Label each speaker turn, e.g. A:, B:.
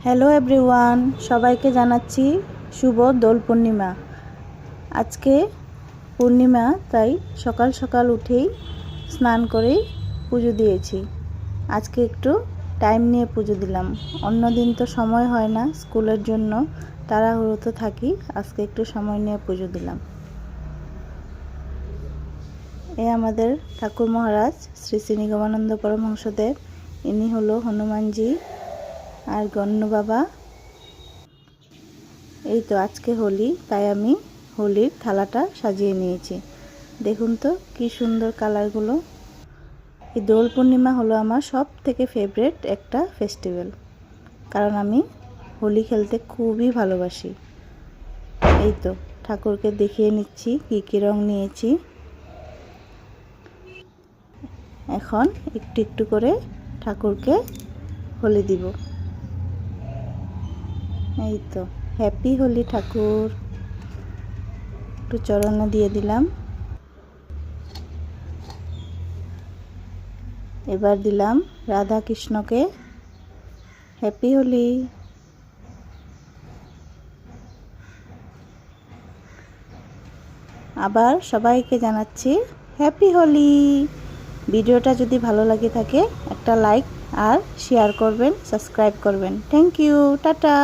A: Hello everyone, সবাইকে জানাচ্ছি শুভ দোল পূর্ণিমা। আজকে পূর্ণিমা, তাই সকাল সকাল উঠেই স্নান করেই পুজো দিয়েছি। আজকে একটু টাইম নিয়ে পুজো দিলাম। অন্যদিন তো সময় হয় না, স্কুলের জন্য তাড়াহুড়োতে থাকি। আজকে একটু সময় নিয়ে পুজো দিলাম। আমাদের ঠাকুর মহারাজ শ্রী শ্রী নিগমানন্দ পরমহংসদেব, ইনি হলো হনুমানজি আর গণ্য বাবা। এই তো আজকে হোলি, তাই আমি হোলির থালাটা সাজিয়ে নিয়েছি। দেখুন তো কি সুন্দর কালারগুলো। এই দোল পূর্ণিমা হলো আমার সব থেকে ফেভারিট একটা ফেস্টিভ্যাল, কারণ আমি হোলি খেলতে খুবই ভালোবাসি। এই তো ঠাকুরকে দেখিয়ে নিচ্ছি কী কী রং নিয়েছি। এখন একটু একটু করে ঠাকুরকে হোলি দিব। এই তো হ্যাপি হোলি ঠাকুর, একটু চরণে দিয়ে দিলাম। এবার দিলাম রাধা কৃষ্ণকে হ্যাপি হোলি। আবার সবাইকে জানাচ্ছি হ্যাপি হোলি। ভিডিওটা যদি ভালো লাগে থাকে একটা লাইক আর শেয়ার করবেন, সাবস্ক্রাইব করবেন। Thank you, tata.